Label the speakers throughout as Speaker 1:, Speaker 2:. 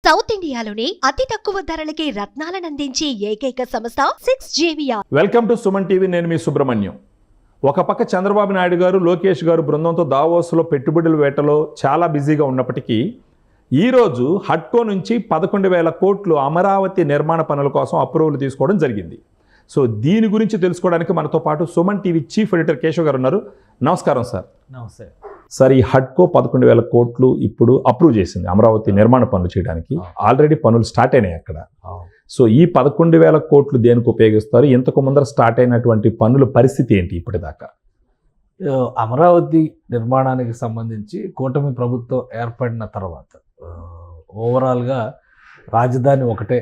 Speaker 1: South ఇండియాలోనే అతి తక్కువ ధరలకి రత్నాలను అందించే ఏకైక సంస్థ 6JVR.
Speaker 2: Welcome to Suman TV. నేను మీ సుబ్రహ్మణ్యం. ఒక పక్క చంద్రబాబు నాయుడు గారు, లోకేష్ గారు బృందంతో దావోస్లో పెట్టుబడుల వేటలో చాలా బిజీగా ఉన్నప్పటికీ ఈరోజు హడ్కో నుంచి 11,000 కోట్లు అమరావతి నిర్మాణ పనుల కోసం అప్రూవల్ తీసుకోవడం జరిగింది. సో దీని గురించి తెలుసుకోవడానికి మనతో పాటు Suman TV chief editor Keshav గారు ఉన్నారు. నమస్కారం సార్.
Speaker 3: నమస్తే
Speaker 2: సార్, ఈ హడ్కో 11,000 కోట్లు ఇప్పుడు అప్రూవ్ చేసింది అమరావతి నిర్మాణ పనులు చేయడానికి. ఆల్రెడీ పనులు స్టార్ట్ అయినాయి అక్కడ. సో ఈ 11,000 కోట్లు దేనికి ఉపయోగిస్తారు? ఇంతకు ముందర స్టార్ట్ అయినటువంటి పనుల పరిస్థితి ఏంటి ఇప్పటిదాకా?
Speaker 3: అమరావతి నిర్మాణానికి సంబంధించి కూటమి ప్రభుత్వం ఏర్పడిన తర్వాత ఓవరాల్గా రాజధాని ఒకటే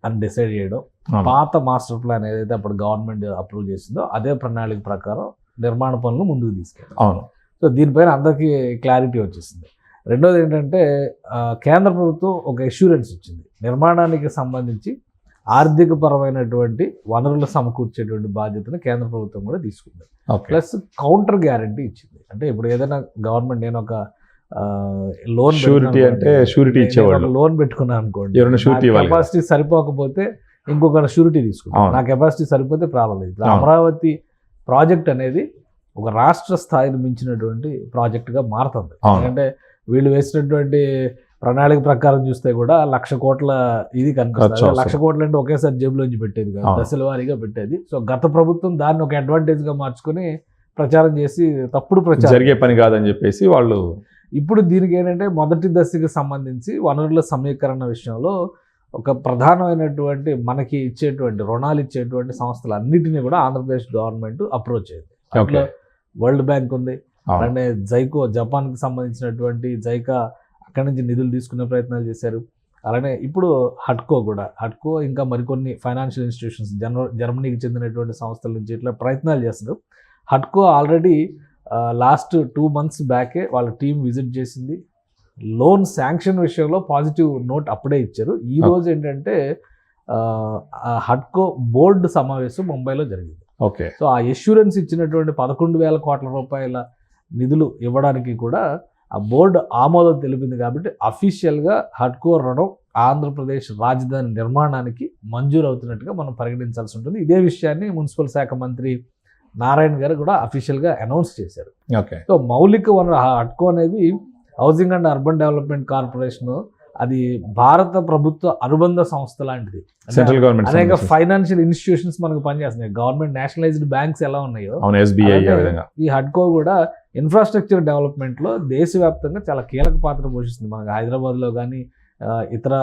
Speaker 3: అని డిసైడ్ చేయడం, పాత మాస్టర్ ప్లాన్ ఏదైతే అప్పుడు గవర్నమెంట్ అప్రూవ్ చేసిందో అదే ప్రణాళిక ప్రకారం నిర్మాణ పనులు ముందుకు తీసుకెళ్ళారు.
Speaker 2: అవును.
Speaker 3: సో దీనిపైన అందరికీ క్లారిటీ వచ్చేసింది. రెండోది ఏంటంటే కేంద్ర ప్రభుత్వం ఒక అష్యూరెన్స్ ఇచ్చింది. నిర్మాణానికి సంబంధించి ఆర్థికపరమైనటువంటి వనరులు సమకూర్చేటువంటి బాధ్యతను కేంద్ర ప్రభుత్వం కూడా తీసుకుంది. ప్లస్ కౌంటర్ గ్యారంటీ ఇచ్చింది. అంటే ఇప్పుడు ఏదైనా గవర్నమెంట్, నేను ఒక లోన్ లోన్ పెట్టుకున్నాను అనుకోండి, కెపాసిటీ సరిపోకపోతే ఇంకొక షూరిటీ తీసుకున్నాను. నా కెపాసిటీ సరిపోతే ప్రాబ్లం లేదు. అమరావతి ప్రాజెక్ట్ అనేది ఒక రాష్ట్ర స్థాయిని మించినటువంటి ప్రాజెక్టుగా మారుతుంది. ఎందుకంటే వీళ్ళు వేసినటువంటి ప్రణాళిక ప్రకారం చూస్తే కూడా 1,00,000 కోట్ల ఇది కనిపిస్తుంది. 1,00,000 కోట్లు అంటే ఒకేసారి జేబులోంచి పెట్టేది కాదు, దశల వారీగా పెట్టేది. సో గత ప్రభుత్వం దాన్ని ఒక అడ్వాంటేజ్గా మార్చుకొని ప్రచారం చేసి తప్పుడు ప్రచారం,
Speaker 2: జరిగే పని కాదని చెప్పేసి వాళ్ళు.
Speaker 3: ఇప్పుడు దీనికి ఏంటంటే మొదటి దశకి సంబంధించి వనరుల సమీకరణ విషయంలో ఒక ప్రధానమైనటువంటి మనకి ఇచ్చేటువంటి రుణాలు ఇచ్చేటువంటి సంస్థలు అన్నిటినీ కూడా ఆంధ్రప్రదేశ్ గవర్నమెంట్ అప్రోచ్ అయింది. అట్లా వరల్డ్ బ్యాంక్ ఉంది, అలానే జైకో జపాన్కి సంబంధించినటువంటి జైకా అక్కడి నుంచి నిధులు తీసుకునే ప్రయత్నాలు చేశారు. అలానే ఇప్పుడు హడ్కో ఇంకా మరికొన్ని ఫైనాన్షియల్ ఇన్స్టిట్యూషన్స్, జర్మనీకి చెందినటువంటి సంస్థల నుంచి ఇట్లా ప్రయత్నాలు చేస్తున్నారు. హడ్కో ఆల్రెడీ లాస్ట్ 2 months బ్యాకే వాళ్ళ టీం విజిట్ చేసింది. లోన్ శాంక్షన్ విషయంలో పాజిటివ్ నోట్ అప్పుడే ఇచ్చారు. ఈ రోజు ఏంటంటే హడ్కో బోర్డు సమావేశం ముంబైలో జరిగింది.
Speaker 2: ఓకే.
Speaker 3: సో ఆ అష్యూరెన్స్ ఇచ్చినటువంటి 11,000 కోట్ల రూపాయల నిధులు ఇవ్వడానికి కూడా ఆ బోర్డు ఆమోదం తెలిపింది. కాబట్టి అఫీషియల్గా హడ్కో రుణం ఆంధ్రప్రదేశ్ రాజధాని నిర్మాణానికి మంజూరు అవుతున్నట్టుగా మనం పరిగణించాల్సి ఉంటుంది. ఇదే విషయాన్ని మున్సిపల్ శాఖ మంత్రి నారాయణ గారు కూడా అఫీషియల్గా అనౌన్స్ చేశారు.
Speaker 2: ఓకే.
Speaker 3: సో మౌలిక వనరు హడ్కో అనేది housing and urban development corporation, అది భారత ప్రభుత్వ అనుబంధ సంస్థ లాంటిది.
Speaker 2: సెంట్రల్ గవర్నమెంట్
Speaker 3: అనేక ఫైనాన్షియల్ ఇన్స్టిట్యూషన్స్ మనకు పనిచేస్తున్నాయి. గవర్నమెంట్ నేషనలైజ్డ్ బ్యాంక్స్ ఎలా ఉన్నాయో ఈ హడ్కో కూడా ఇన్ఫ్రాస్ట్రక్చర్ డెవలప్మెంట్లో దేశవ్యాప్తంగా చాలా కీలక పాత్ర పోషిస్తుంది. మనకు హైదరాబాద్లో కానీ ఇతర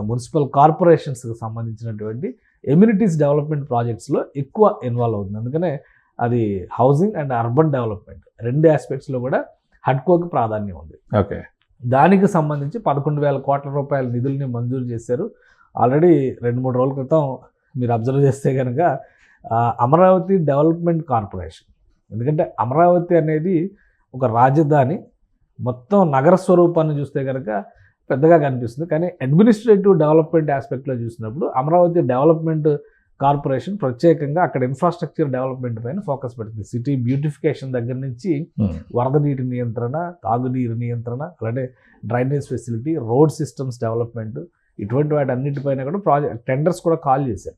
Speaker 3: మున్సిపల్ కార్పొరేషన్స్కి సంబంధించినటువంటి ఎమ్యూనిటీస్ డెవలప్మెంట్ ప్రాజెక్ట్స్లో ఎక్కువ ఇన్వాల్వ్ అవుతుంది. అందుకనే అది హౌసింగ్ అండ్ అర్బన్ డెవలప్మెంట్ రెండు ఆస్పెక్ట్స్లో కూడా హడ్కోకి ప్రాధాన్యం ఉంది.
Speaker 2: ఓకే.
Speaker 3: దానికి సంబంధించి 11,000 కోట్ల రూపాయల నిధుల్ని మంజూరు చేశారు. ఆల్రెడీ 2-3 రోజుల క్రితం మీరు అబ్జర్వ్ చేస్తే కనుక అమరావతి డెవలప్మెంట్ కార్పొరేషన్, ఎందుకంటే అమరావతి అనేది ఒక రాజధాని, మొత్తం నగర స్వరూపాన్ని చూస్తే కనుక పెద్దగా కనిపిస్తుంది. కానీ అడ్మినిస్ట్రేటివ్ డెవలప్మెంట్ ఆస్పెక్ట్లో చూసినప్పుడు అమరావతి డెవలప్మెంట్ కార్పొరేషన్ ప్రత్యేకంగా అక్కడ ఇన్ఫ్రాస్ట్రక్చర్ డెవలప్మెంట్ పైన ఫోకస్ పెడుతుంది. సిటీ బ్యూటిఫికేషన్ దగ్గర నుంచి వరద నీటి నియంత్రణ, తాగునీరు నియంత్రణ, అలాగే drainage facility, road systems development, ఇటువంటి వాటి అన్నిటిపైన కూడా ప్రాజెక్ట్ టెండర్స్ కూడా కాల్ చేశారు.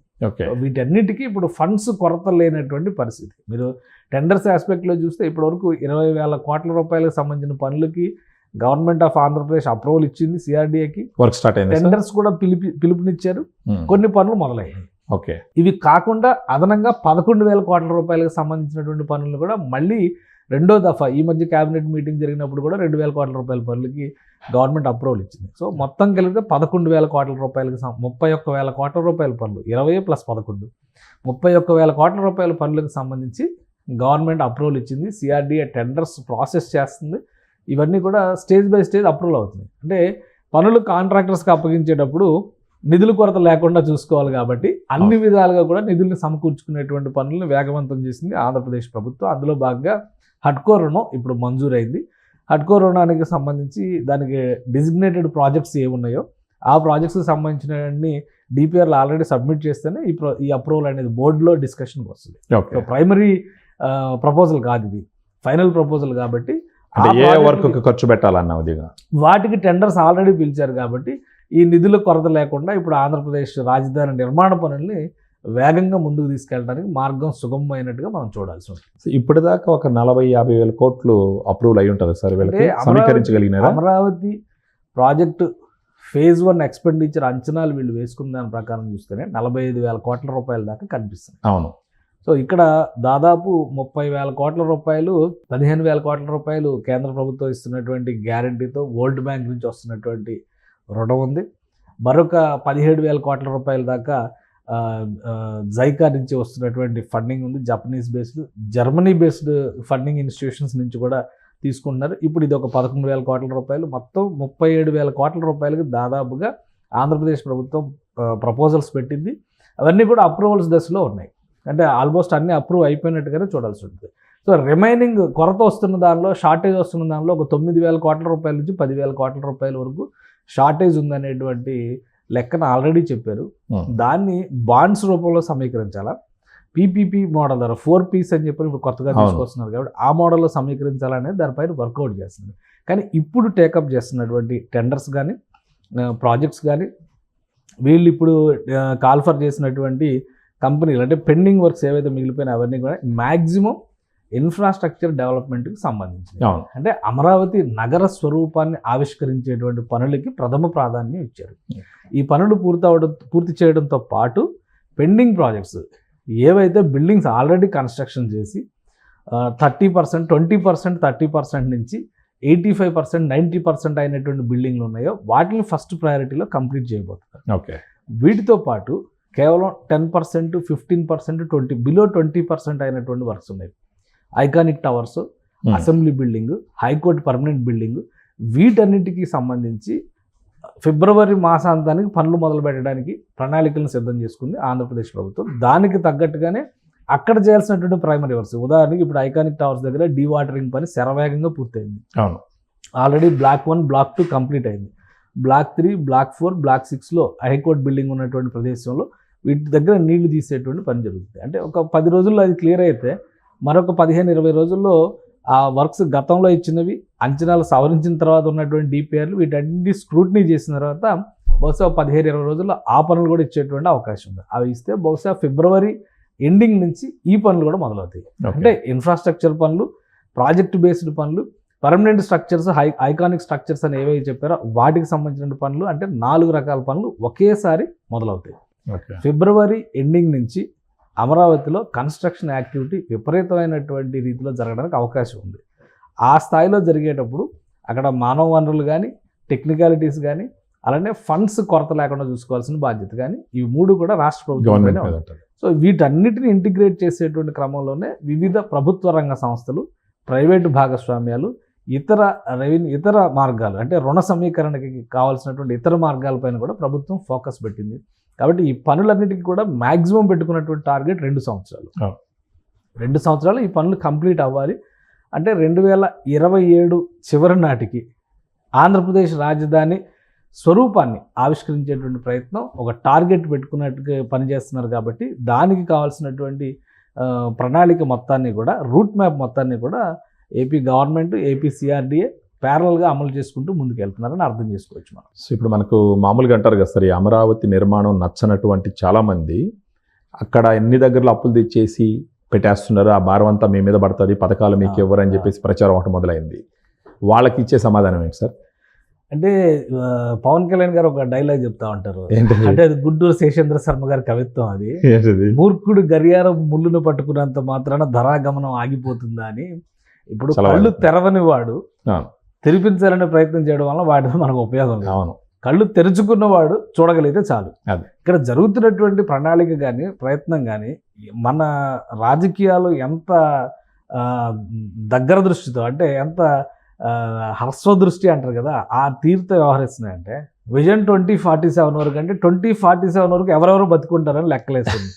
Speaker 3: వీటన్నిటికీ ఇప్పుడు ఫండ్స్ కొరత లేనటువంటి పరిస్థితి. మీరు టెండర్స్ ఆస్పెక్ట్లో చూస్తే ఇప్పటివరకు 20,000 కోట్ల రూపాయలకు సంబంధించిన పనులకి గవర్నమెంట్ ఆఫ్ ఆంధ్రప్రదేశ్ అప్రూవల్ ఇచ్చింది. సిఆర్డీఏకి
Speaker 2: వర్క్ స్టార్ట్ అయింది.
Speaker 3: టెండర్స్ కూడా పిలుపునిచ్చారు. కొన్ని పనులు మొదలయ్యాయి.
Speaker 2: ఓకే.
Speaker 3: ఇవి కాకుండా అదనంగా 11,000 కోట్ల రూపాయలకు సంబంధించినటువంటి పనులు కూడా మళ్ళీ రెండో దఫా ఈ మధ్య క్యాబినెట్ మీటింగ్ జరిగినప్పుడు కూడా 2,000 కోట్ల రూపాయల పనులకి గవర్నమెంట్ అప్రూవల్ ఇచ్చింది. సో మొత్తం కలిగితే 11,000 కోట్ల రూపాయలకి 31,000 కోట్ల రూపాయల పనులు, 20 + 11 31,000 కోట్ల రూపాయల పనులకు సంబంధించి గవర్నమెంట్ అప్రూవల్ ఇచ్చింది. సిఆర్డీఏ టెండర్స్ ప్రాసెస్ చేస్తుంది. ఇవన్నీ కూడా స్టేజ్ బై స్టేజ్ అప్రూవల్ అవుతుంది. అంటే పనులు కాంట్రాక్టర్స్కి అప్పగించేటప్పుడు నిధుల కొరత లేకుండా చూసుకోవాలి. కాబట్టి అన్ని విధాలుగా కూడా నిధుల్ని సమకూర్చుకునేటువంటి పనులను వేగవంతం చేసింది ఆంధ్రప్రదేశ్ ప్రభుత్వం. అందులో భాగంగా హడ్కో రుణం ఇప్పుడు మంజూరైంది. హడ్కో రుణానికి సంబంధించి దానికి డిజిగ్నేటెడ్ ప్రాజెక్ట్స్ ఏమున్నాయో ఆ ప్రాజెక్ట్స్కి సంబంధించిన డిపిఆర్లు ఆల్రెడీ సబ్మిట్ చేస్తేనే ఈ అప్రూవల్ అనేది బోర్డులో డిస్కషన్కి వస్తుంది. సో ప్రైమరీ ప్రపోజల్ కాదు, ఇది ఫైనల్ ప్రపోజల్. కాబట్టి
Speaker 2: ఖర్చు పెట్టాలన్న
Speaker 3: వాటికి టెండర్స్ ఆల్రెడీ పిలిచారు. కాబట్టి ఈ నిధుల కొరత లేకుండా ఇప్పుడు ఆంధ్రప్రదేశ్ రాజధాని నిర్మాణ పనుల్ని వేగంగా ముందుకు తీసుకెళ్ళడానికి మార్గం సుగమమైనట్టుగా మనం చూడాల్సి ఉంటుంది.
Speaker 2: ఇప్పటిదాకా ఒక 40-50 వేల కోట్లు అప్రూవల్ అయి ఉంటుంది సార్ వీళ్ళకి,
Speaker 3: అంటే
Speaker 2: సమీకరించగలిగినారా?
Speaker 3: అమరావతి ప్రాజెక్టు ఫేజ్ 1 ఎక్స్పెండిచర్ అంచనాలు వీళ్ళు వేసుకున్న దాని ప్రకారం చూస్తేనే 45,000 కోట్ల రూపాయల దాకా కనిపిస్తుంది.
Speaker 2: అవును.
Speaker 3: సో ఇక్కడ దాదాపు 30,000 కోట్ల రూపాయలు, 15,000 కోట్ల రూపాయలు కేంద్ర ప్రభుత్వం ఇస్తున్నటువంటి గ్యారంటీతో వరల్డ్ బ్యాంక్ నుంచి వస్తున్నటువంటి రుణం ఉంది. మరొక 17,000 కోట్ల రూపాయల దాకా జైకా నుంచి వస్తున్నటువంటి ఫండింగ్ ఉంది. Japanese based, Germany based funding institutions నుంచి కూడా తీసుకుంటున్నారు. ఇప్పుడు ఇది ఒక 11,000 కోట్ల రూపాయలు, మొత్తం 37,000 కోట్ల రూపాయలకి దాదాపుగా ఆంధ్రప్రదేశ్ ప్రభుత్వం ప్రపోజల్స్ పెట్టింది. అవన్నీ కూడా అప్రూవల్స్ దశలో ఉన్నాయి. అంటే ఆల్మోస్ట్ అన్నీ అప్రూవ్ అయిపోయినట్టుగానే చూడాల్సి ఉంటుంది. సో రిమైనింగ్ కొరత వస్తున్న దానిలో, షార్టేజ్ వస్తున్న దానిలో ఒక 9,000 కోట్ల రూపాయల నుంచి 10,000 కోట్ల రూపాయల వరకు షార్టేజ్ ఉందనేటువంటి లెక్కన ఆల్రెడీ చెప్పారు. దాన్ని బాండ్స్ రూపంలో సమీకరించాలా, పీపీపీ మోడల్ ద్వారా 4Ps అని చెప్పి ఇప్పుడు కొత్తగా తీసుకొస్తున్నారు కాబట్టి ఆ మోడల్లో సమీకరించాలనేది దానిపైన వర్కౌట్ చేస్తున్నారు. కానీ ఇప్పుడు టేకప్ చేస్తున్నటువంటి టెండర్స్ కానీ ప్రాజెక్ట్స్ కానీ వీళ్ళు ఇప్పుడు కాల్ఫర్ చేసినటువంటి కంపెనీలు, అంటే పెండింగ్ వర్క్స్ ఏవైతే మిగిలిపోయినా అవన్నీ కూడా మ్యాక్సిమం ఇన్ఫ్రాస్ట్రక్చర్ డెవలప్మెంట్కి సంబంధించి, అంటే అమరావతి నగర స్వరూపాన్ని ఆవిష్కరించేటువంటి పనులకి ప్రథమ ప్రాధాన్యం ఇచ్చారు. ఈ పనులు పూర్తి చేయడంతో పాటు పెండింగ్ ప్రాజెక్ట్స్ ఏవైతే బిల్డింగ్స్ ఆల్రెడీ కన్స్ట్రక్షన్ చేసి 30%, 20%, 30% నుంచి 85%, 90% అయినటువంటి బిల్డింగ్లు ఉన్నాయో వాటిని ఫస్ట్ ప్రయారిటీలో కంప్లీట్ చేయబోతున్నారు.
Speaker 2: ఓకే.
Speaker 3: వీటితో పాటు కేవలం 10%, 15%, 20% అయినటువంటి వర్క్స్ ఉన్నాయి. Iconic towers, assembly building, high court permanent building, వీటన్నిటికీ సంబంధించి ఫిబ్రవరి మాసాంతానికి పనులు మొదలు పెట్టడానికి ప్రణాళికలను సిద్ధం చేసుకుంది ఆంధ్రప్రదేశ్ ప్రభుత్వం. దానికి తగ్గట్టుగానే అక్కడ చేయాల్సినటువంటి ప్రైమరీ వర్క్స్, ఉదాహరణకి ఇప్పుడు ఐకానిక్ టవర్స్ దగ్గర డీవాటరింగ్ పని శరవేగంగా పూర్తయింది.
Speaker 2: అవును.
Speaker 3: ఆల్రెడీ బ్లాక్ 1, బ్లాక్ 2 కంప్లీట్ అయింది. బ్లాక్ 3, బ్లాక్ 4, బ్లాక్ 6లో హైకోర్టు బిల్డింగ్ ఉన్నటువంటి ప్రదేశంలో వీటి దగ్గర నీళ్లు తీసేటువంటి పని జరుగుతుంది. అంటే ఒక 10 రోజుల్లో అది క్లియర్ అయితే మరొక 15-20 రోజుల్లో ఆ వర్క్స్ గతంలో ఇచ్చినవి అంచనాలు సవరించిన తర్వాత ఉన్నటువంటి డిపిఆర్లు వీటన్నిటి స్క్రూటినీ చేసిన తర్వాత బహుశా 15-20 రోజుల్లో ఆ పనులు కూడా ఇచ్చేటువంటి అవకాశం ఉంది. అవి ఇస్తే బహుశా ఫిబ్రవరి ఎండింగ్ నుంచి ఈ పనులు కూడా మొదలవుతాయి. అంటే ఇన్ఫ్రాస్ట్రక్చర్ పనులు, ప్రాజెక్ట్ బేస్డ్ పనులు, పర్మనెంట్ స్ట్రక్చర్స్, ఐకానిక్ స్ట్రక్చర్స్ అని ఏవైతే చెప్పారో వాటికి సంబంధించిన పనులు, అంటే 4 రకాల పనులు ఒకేసారి మొదలవుతాయి. ఫిబ్రవరి ఎండింగ్ నుంచి అమరావతిలో కన్స్ట్రక్షన్ యాక్టివిటీ విపరీతమైనటువంటి రీతిలో జరగడానికి అవకాశం ఉంది. ఆ స్థాయిలో జరిగేటప్పుడు అక్కడ మానవ వనరులు కానీ, టెక్నికాలిటీస్ కానీ, అలానే ఫండ్స్ కొరత లేకుండా చూసుకోవాల్సిన బాధ్యత కానీ ఇవి 3 కూడా రాష్ట్ర ప్రభుత్వంలోనే ఉంటాయి. సో వీటన్నిటిని ఇంటిగ్రేట్ చేసేటువంటి క్రమంలోనే వివిధ ప్రభుత్వ రంగ సంస్థలు, ప్రైవేటు భాగస్వామ్యాలు, ఇతర మార్గాలు, అంటే రుణ సమీకరణకి కావాల్సినటువంటి ఇతర మార్గాలపైన కూడా ప్రభుత్వం ఫోకస్ పెట్టింది. కాబట్టి ఈ పనులన్నిటికీ కూడా మ్యాక్సిమం పెట్టుకున్నటువంటి టార్గెట్ 2 సంవత్సరాలు. 2 సంవత్సరాలు ఈ పనులు కంప్లీట్ అవ్వాలి. అంటే 2027 చివరి నాటికి ఆంధ్రప్రదేశ్ రాజధాని స్వరూపాన్ని ఆవిష్కరించేటువంటి ప్రయత్నం ఒక టార్గెట్ పెట్టుకున్నట్టుగా పనిచేస్తున్నారు. కాబట్టి దానికి కావాల్సినటువంటి ప్రణాళిక మొత్తాన్ని కూడా, రూట్ మ్యాప్ మొత్తాన్ని కూడా ఏపీ గవర్నమెంట్, ఏపీ సిఆర్డీఏ ప్యారల్గా అమలు చేసుకుంటూ ముందుకు వెళ్తున్నారని అర్థం చేసుకోవచ్చు మనం.
Speaker 2: సో ఇప్పుడు మనకు మామూలుగా అంటారు కదా సార్, ఈ అమరావతి నిర్మాణం నచ్చనటువంటి చాలామంది అక్కడ ఎన్ని దగ్గరలో అప్పులు తెచ్చేసి పెట్టేస్తున్నారు, ఆ భారం అంతా మీ మీద పడుతుంది, పథకాలు మీకు ఇవ్వరని చెప్పేసి ప్రచారం ఒకటి మొదలైంది. వాళ్ళకి ఇచ్చే సమాధానం ఏంటి సార్?
Speaker 3: అంటే పవన్ కళ్యాణ్ గారు ఒక డైలాగ్ చెప్తా ఉంటారు, అంటే అది గుంటూరు శేషేంద్ర శర్మ గారి కవిత్వం. అది మూర్ఖుడు గడియారం ముళ్ళును పట్టుకున్నంత మాత్రాన ధరాగమనం ఆగిపోతుందా అని. ఇప్పుడు కళ్ళు తెరవని వాడు తెరిపించాలనే ప్రయత్నం చేయడం వల్ల వాటితో మనకు ఉపయోగం లేదు. కళ్ళు తెరుచుకున్నవాడు చూడగలిగితే చాలు. ఇక్కడ జరుగుతున్నటువంటి ప్రణాళిక కానీ, ప్రయత్నం కానీ, మన రాజకీయాలు ఎంత దగ్గర దృష్టితో, అంటే ఎంత హర్స్వదృష్టి అంటారు కదా, ఆ తీరుతో వ్యవహరిస్తున్నాయంటే విజన్ 2047 వరకు, అంటే 2047 వరకు ఎవరెవరు బతుకుంటారని లెక్కలేస్తుంది.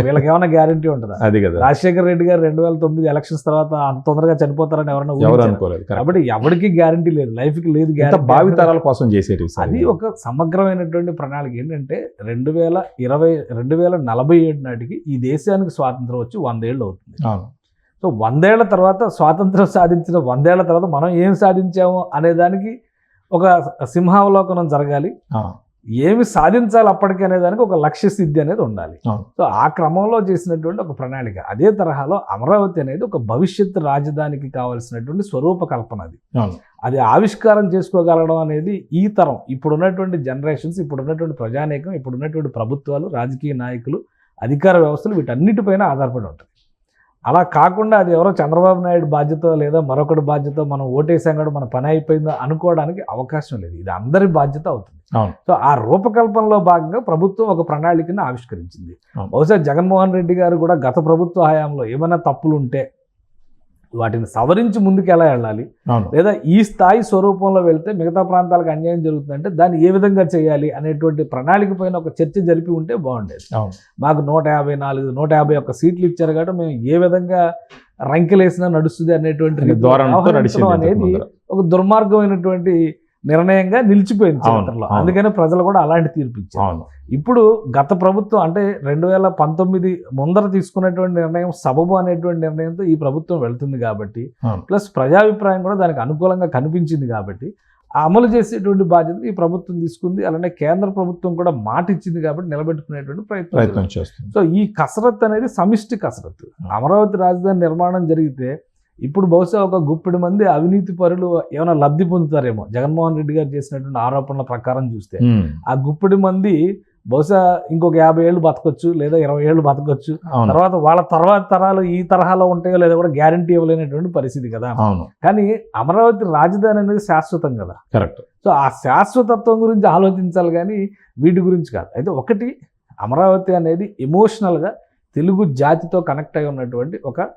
Speaker 3: వీళ్ళకి ఏమైనా గ్యారంటీ ఉంటుందా?
Speaker 2: అది కదా,
Speaker 3: రాజశేఖర రెడ్డి గారు 2009 ఎలక్షన్స్ తర్వాత అంత తొందరగా చనిపోతారని ఎవరైనా
Speaker 2: అనుకోలేదు.
Speaker 3: కాబట్టి ఎవరికి గ్యారంటీ లేదు, లైఫ్కి లేదు,
Speaker 2: భావితరాల కోసం చేసేది. అది
Speaker 3: ఒక సమగ్రమైనటువంటి ప్రణాళిక. ఏంటంటే 2047 నాటికి ఈ దేశానికి స్వాతంత్రం వచ్చి 100 ఏళ్ళు అవుతుంది. సో 100 ఏళ్ల తర్వాత, స్వాతంత్రం సాధించిన 100 ఏళ్ల తర్వాత మనం ఏం సాధించాము అనే దానికి ఒక సింహావలోకనం జరగాలి. ఏమి సాధించాలి అప్పటికి అనే దానికి ఒక లక్ష్య సిద్ధి అనేది ఉండాలి.
Speaker 2: అవును.
Speaker 3: సో ఆ క్రమంలో చేసినటువంటి ఒక ప్రణాళిక. అదే తరహాలో అమరావతి అనేది ఒక భవిష్యత్తు రాజధానికి కావాల్సినటువంటి స్వరూప కల్పన అది.
Speaker 2: అవును.
Speaker 3: అది ఆవిష్కారం చేసుకోగలడం అనేది ఈ తరం, ఇప్పుడున్నటువంటి జనరేషన్స్, ఇప్పుడున్నటువంటి ప్రజానీకం, ఇప్పుడున్నటువంటి ప్రభుత్వాలు, రాజకీయ నాయకులు, అధికార వ్యవస్థలు వీటన్నిటిపైన ఆధారపడి ఉంటుంది. అలా కాకుండా అది ఎవరో చంద్రబాబు నాయుడు బాధ్యత లేదా మరొకటి బాధ్యత, మనం ఓటేసాం కూడా మన పని అయిపోయిందో అనుకోవడానికి అవకాశం లేదు. ఇది అందరి బాధ్యత అవుతుంది.
Speaker 2: అవును.
Speaker 3: సో ఆ రూపకల్పనలో భాగంగా ప్రభుత్వం ఒక ప్రణాళికను ఆవిష్కరించింది.
Speaker 2: అవును.
Speaker 3: బహుశా జగన్మోహన్ రెడ్డి గారు కూడా గత ప్రభుత్వ హయాంలో ఏమైనా తప్పులు ఉంటే వాటిని సవరించి ముందుకు ఎలా వెళ్ళాలి,
Speaker 2: అవును.
Speaker 3: లేదా ఈ స్థాయి స్వరూపంలో వెళ్తే మిగతా ప్రాంతాలకు అన్యాయం జరుగుతుందంటే దాన్ని ఏ విధంగా చేయాలి అనేటువంటి ప్రణాళిక పైన ఒక చర్చ జరిపి ఉంటే బాగుండేది.
Speaker 2: అవును.
Speaker 3: మాకు 151 సీట్లు ఇచ్చారు కాబట్టి మేము ఏ విధంగా రంకెలేసినా నడుస్తుంది అనేటువంటి
Speaker 2: ధోరణితో
Speaker 3: వ్యవహరించడం
Speaker 2: నడిచింది
Speaker 3: అనేది
Speaker 2: ముందర.
Speaker 3: ఒక దుర్మార్గమైనటువంటి నిర్ణయంగా నిలిచిపోయింది
Speaker 2: అవును.
Speaker 3: చరిత్రలో.
Speaker 2: అవును.
Speaker 3: అందుకనే ప్రజలు కూడా అలాంటి తీర్పు ఇచ్చారు.
Speaker 2: అవును.
Speaker 3: ఇప్పుడు గత ప్రభుత్వం అంటే 2019 ముందర తీసుకున్నటువంటి నిర్ణయం సబబు అనేటువంటి నిర్ణయంతో ఈ ప్రభుత్వం వెళ్తుంది కాబట్టి,
Speaker 2: అవును.
Speaker 3: ప్లస్ ప్రజాభిప్రాయం కూడా దానికి అనుకూలంగా కనిపించింది కాబట్టి ఆ అమలు చేసేటువంటి బాధ్యత ఈ ప్రభుత్వం తీసుకుంది. అలానే కేంద్ర ప్రభుత్వం కూడా మాట ఇచ్చింది కాబట్టి నిలబెట్టుకునేటువంటి ప్రయత్నం
Speaker 2: చేస్తుంది.
Speaker 3: సో ఈ కసరత్తు అనేది సమిష్టి కసరత్తు. అమరావతి రాజధాని నిర్మాణం జరిగితే ఇప్పుడు బహుశా ఒక గుప్పెడు మంది అవినీతి పరులు ఏమైనా లబ్ధి పొందుతారేమో. జగన్మోహన్ రెడ్డి గారు చేసినటువంటి ఆరోపణల ప్రకారం చూస్తే ఆ గుప్పెడు మంది బహుశా ఇంకొక 50 ఏళ్ళు బతకొచ్చు, లేదా 20 ఏళ్ళు బతకొచ్చు. తర్వాత వాళ్ళ తర్వాత తరాలు ఈ తరహాలో ఉంటాయో లేదా కూడా గ్యారంటీ ఇవ్వలేనటువంటి పరిస్థితి కదా.
Speaker 2: అవును.
Speaker 3: కానీ అమరావతి రాజధాని అనేది శాశ్వతం కదా.
Speaker 2: కరెక్ట్.
Speaker 3: సో ఆ శాశ్వతత్వం గురించి ఆలోచించాలి కానీ వీటి గురించి కాదు. అయితే ఒకటి, అమరావతి అనేది ఎమోషనల్గా తెలుగు జాతితో కనెక్ట్ అయి ఉన్నటువంటి ఒక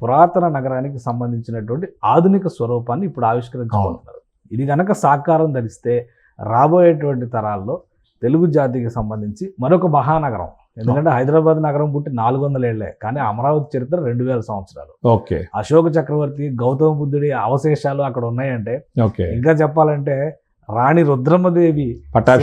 Speaker 3: పురాతన నగరానికి సంబంధించినటువంటి ఆధునిక స్వరూపాన్ని ఇప్పుడు ఆవిష్కరించుకుంటున్నారు. ఇది కనుక సాకారం ధరిస్తే రాబోయేటువంటి తరాల్లో తెలుగు జాతికి సంబంధించి మరొక మహానగరం, ఎందుకంటే హైదరాబాద్ నగరం పుట్టి 400 ఏళ్లే, కానీ అమరావతి చరిత్ర 2000 సంవత్సరాలు.
Speaker 2: ఓకే.
Speaker 3: అశోక చక్రవర్తి, గౌతమ బుద్ధుడి అవశేషాలు అక్కడ ఉన్నాయంటే,
Speaker 2: ఓకే.
Speaker 3: ఇంకా చెప్పాలంటే రాణి రుద్రమదేవి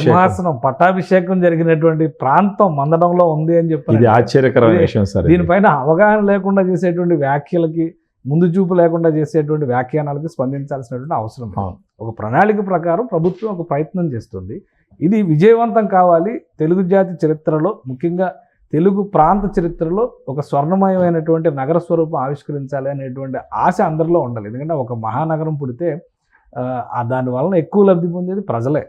Speaker 3: సింహాసనం పట్టాభిషేకం జరిగినటువంటి ప్రాంతం మందడంలో ఉంది అని చెప్పి
Speaker 2: ఇది ఆశ్చర్యకరమైన విషయం సార్.
Speaker 3: దీనిపైన అవగాహన లేకుండా చేసేటువంటి వ్యాఖ్యలకి, ముందు చూపు లేకుండా చేసేటువంటి వ్యాఖ్యానాలకి స్పందించాల్సినటువంటి అవసరం లేదు. ఒక ప్రణాళిక ప్రకారం ప్రభుత్వం ఒక ప్రయత్నం చేస్తుంది. ఇది విజయవంతం కావాలి. తెలుగు జాతి చరిత్రలో, ముఖ్యంగా తెలుగు ప్రాంత చరిత్రలో ఒక స్వర్ణమయమైనటువంటి నగర స్వరూపం ఆవిష్కరించాలి అనేటువంటి ఆశ అందరిలో ఉండాలి. ఎందుకంటే ఒక మహానగరం పుడితే దాని వలన ఎక్కువ లబ్ధి పొందేది ప్రజలే.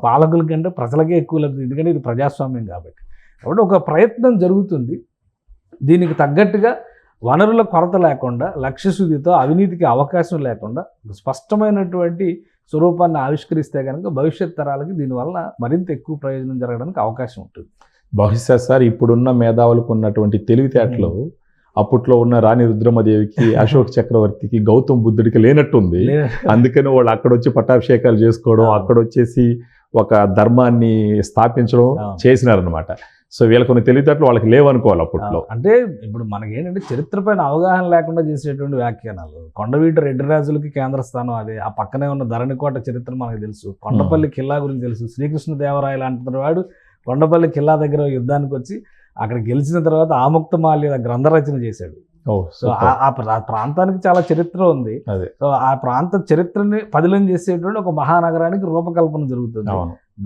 Speaker 3: పాలకుల కంటే ప్రజలకే ఎక్కువ లబ్ధి, ఎందుకంటే ఇది ప్రజాస్వామ్యం కాబట్టి. కాబట్టి ఒక ప్రయత్నం జరుగుతుంది. దీనికి తగ్గట్టుగా వనరుల కొరత లేకుండా, లక్ష్యశుద్ధితో, అవినీతికి అవకాశం లేకుండా స్పష్టమైనటువంటి స్వరూపాన్ని ఆవిష్కరిస్తే కనుక భవిష్యత్ తరాలకి దీనివల్ల మరింత ఎక్కువ ప్రయోజనం జరగడానికి అవకాశం ఉంటుంది.
Speaker 2: బహుశా సార్ ఇప్పుడున్న మేధావులకు ఉన్నటువంటి తెలివితేటలు అప్పట్లో ఉన్న రాణి రుద్రమదేవికి, అశోక్ చక్రవర్తికి, గౌతమ్ బుద్ధుడికి లేనట్టుంది. అందుకని వాళ్ళు అక్కడ వచ్చి పట్టాభిషేకాలు చేసుకోవడం, అక్కడ వచ్చేసి ఒక ధర్మాన్ని స్థాపించడం చేసినారనమాట. సో వీళ్ళ కొన్ని తెలివితేటలు వాళ్ళకి లేవనుకోవాలి అప్పట్లో.
Speaker 3: అంటే ఇప్పుడు మనకి ఏంటంటే చరిత్ర పైన అవగాహన లేకుండా చేసేటువంటి వ్యాఖ్యానాలు. కొండవీటి రెడ్డి రాజులకి కేంద్ర స్థానం అదే, ఆ పక్కనే ఉన్న ధరణికోట చరిత్ర మనకు తెలుసు, కొండపల్లి కిల్లా గురించి తెలుసు. శ్రీకృష్ణదేవరాయలు అంటున్న వాడు కొండపల్లి కిల్లా దగ్గర యుద్ధానికి వచ్చి అక్కడ గెలిచిన తర్వాత ఆముక్తమాల్యద గ్రంథ రచన చేశాడు. సో ఆ ప్రాంతానికి చాలా చరిత్ర ఉంది. సో ఆ ప్రాంత చరిత్రని పదిలం చేసేటువంటి ఒక మహానగరానికి రూపకల్పన జరుగుతుంది.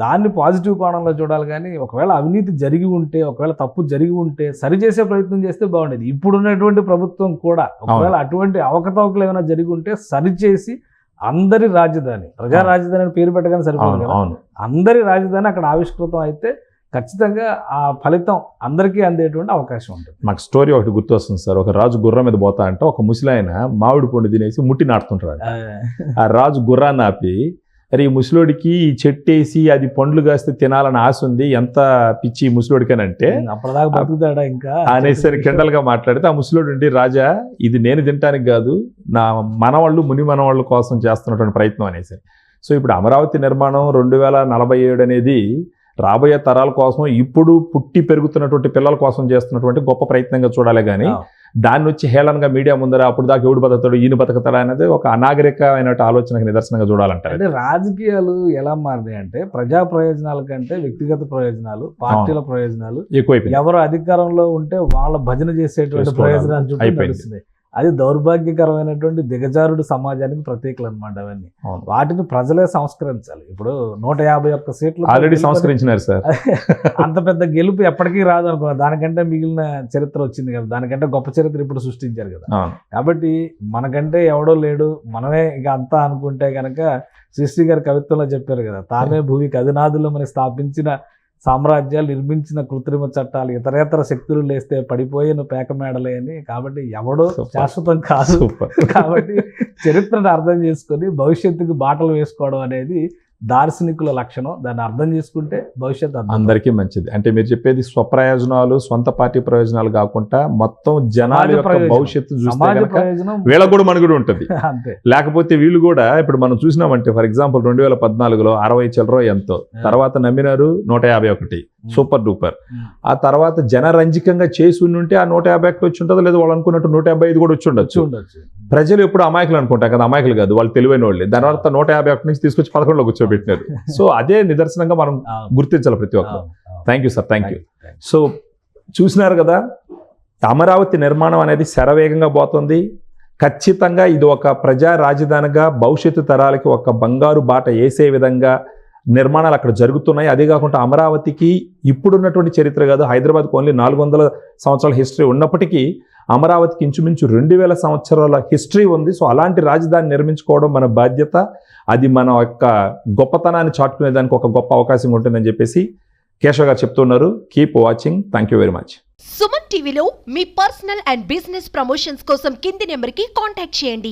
Speaker 3: దాన్ని పాజిటివ్ కోణంలో చూడాలి. కానీ ఒకవేళ అవినీతి జరిగి ఉంటే, ఒకవేళ తప్పు జరిగి ఉంటే సరిచేసే ప్రయత్నం చేస్తే బాగుండేది. ఇప్పుడున్నటువంటి ప్రభుత్వం కూడా ఒకవేళ అటువంటి అవకతవకలు ఏమైనా జరిగి ఉంటే సరిచేసి అందరి రాజధాని, ప్రజా రాజధాని అని పేరు పెట్టగానే సరిపోదు కదా, అందరి రాజధాని అక్కడ ఆవిష్కృతం అయితే ఖచ్చితంగా ఆ ఫలితం అందరికీ అందేటువంటి అవకాశం ఉంటుంది.
Speaker 2: నాకు స్టోరీ ఒకటి గుర్తొస్తుంది సార్. ఒక రాజు గుర్రం మీద పోతా అంటే ఒక ముసలాయన మామిడి పండు తినేసి ముట్టి నాటుతుంటారు. ఆ రాజు గుర్రాన్ని ఆపి, అరే ఈ ముసలోడికి ఈ చెట్టు వేసి అది పండ్లు కాస్తే తినాలని ఆశ ఉంది, ఎంత పిచ్చి ముసలోడికనంటే
Speaker 3: అప్పటిదాకా బతుకుతాడా ఇంకా
Speaker 2: అనేసరి కిండలుగా మాట్లాడితే ఆ ముసలోడు ఉండి, రాజా ఇది నేను తినడానికి కాదు, నా మనవాళ్ళు ముని మనవాళ్ళ కోసం చేస్తున్నటువంటి ప్రయత్నం అనేసరి. సో ఇప్పుడు అమరావతి నిర్మాణం 2047 అనేది రాబోయే తరాల కోసం, ఇప్పుడు పుట్టి పెరుగుతున్నటువంటి పిల్లల కోసం చేస్తున్నటువంటి గొప్ప ప్రయత్నంగా చూడాలి. కానీ దాన్ని వచ్చి హేళనగా మీడియా ముందర అప్పుడు దాకా ఎవడు బతుకుతాడు, ఈయన బతుకుతాడా అనేది ఒక అనాగరికమైన ఆలోచనకు నిదర్శనంగా చూడాలంటారు.
Speaker 3: అంటే రాజకీయాలు ఎలా మారినాయి అంటే ప్రజా ప్రయోజనాల కంటే వ్యక్తిగత ప్రయోజనాలు, పార్టీల ప్రయోజనాలు ఎక్కువైపోయి, ఎవరు అధికారంలో ఉంటే వాళ్ళ భజన చేసేటువంటి ప్రయోజనాలు చూపిస్తున్నాయి. అది దౌర్భాగ్యకరమైనటువంటి దిగజారుడు సమాజానికి ప్రతీకలు అనమాట అవన్నీ.
Speaker 2: అవును.
Speaker 3: వాటిని ప్రజలే సంస్కరించాలి. ఇప్పుడు 151 సీట్లు
Speaker 2: ఆల్రెడీ సంస్కరించినారు సార్.
Speaker 3: అంత పెద్ద గెలుపు ఎప్పటికీ రాదు అనుకున్నా. దానికంటే మిగిలిన చరిత్ర వచ్చింది కదా, దానికంటే గొప్ప చరిత్ర ఇప్పుడు సృష్టించారు కదా.
Speaker 2: అవును.
Speaker 3: కాబట్టి మనకంటే ఎవడో లేడు, మనమే ఇక అంతా అనుకుంటే కనుక శ్రీశ్రీ గారి కవిత్వంలో చెప్పారు కదా, తామే భూమికి అధినాదులు మనం స్థాపించిన సామ్రాజ్యాలు, నిర్మించిన కృత్రిమ చట్టాలు, ఇతరేతర శక్తులు లేస్తే పడిపోయేను పేక మేడలే అని. కాబట్టి ఎవడో శాశ్వతం కాదు. కాబట్టి చరిత్రను అర్థం చేసుకొని భవిష్యత్తుకు బాటలు వేసుకోవడం అనేది దార్శనికుల లక్షణం. దాన్ని అర్థం చేసుకుంటే భవిష్యత్తు
Speaker 2: అందరికీ మంచిది. అంటే మీరు చెప్పేది స్వప్రయోజనాలు, సొంత పార్టీ ప్రయోజనాలు కాకుండా మొత్తం జనాల యొక్క భవిష్యత్తు చూస్తే కనుక వీళ్ళ కూడా మనుగడ ఉంటుంది.
Speaker 3: అంతే.
Speaker 2: లేకపోతే వీళ్ళు కూడా ఇప్పుడు మనం చూసినామంటే ఫర్ ఎగ్జాంపుల్ 2014లో 60 చిల్లరో ఎంతో, తర్వాత నమ్మినారు 151, సూపర్ డూపర్. ఆ తర్వాత జనరంజకంగా చేసి ఉంటే ఆ 151 వచ్చి ఉంటుంది, లేదా వాళ్ళు అనుకున్నట్టు 155 కూడా వచ్చి ఉండొచ్చు. ప్రజలు ఎప్పుడు అమాయకులు అనుకుంటారు కదా, అమాయకులు కాదు, వాళ్ళు తెలివైన వాళ్ళే. దాని తర్వాత 151 నుంచి తీసుకొచ్చి 11లో కూర్చోబెట్టినారు. సో అదే నిదర్శనంగా మనం గుర్తించాలి ప్రతి ఒక్కరు. Thank you sir, thank you. So చూసినారు కదా, అమరావతి నిర్మాణం అనేది శరవేగంగా పోతుంది. ఖచ్చితంగా ఇది ఒక ప్రజా రాజధానిగా భవిష్యత్తు తరాలకి ఒక బంగారు బాట వేసే విధంగా నిర్మాణాలు అక్కడ జరుగుతున్నాయి. అదే కాకుండా అమరావతికి ఇప్పుడున్నటువంటి చరిత్ర కాదు, హైదరాబాద్కి ఓన్లీ 400 సంవత్సరాల హిస్టరీ ఉన్నప్పటికీ అమరావతికి ఇంచుమించు 2000 సంవత్సరాల హిస్టరీ ఉంది. సో అలాంటి రాజధాని నిర్మించుకోవడం మన బాధ్యత. అది మన యొక్క గొప్పతనాన్ని చాటుకునే దానికి ఒక గొప్ప అవకాశం ఉంటుందని చెప్పేసి కేశవ్ గారు చెప్తున్నారు. Keep watching. Thank you very much.
Speaker 1: Suman టీవీలో మీ పర్సనల్ అండ్ బిజినెస్ ప్రమోషన్స్ కోసం కింది నెంబర్కి కాంటాక్ట్ చేయండి.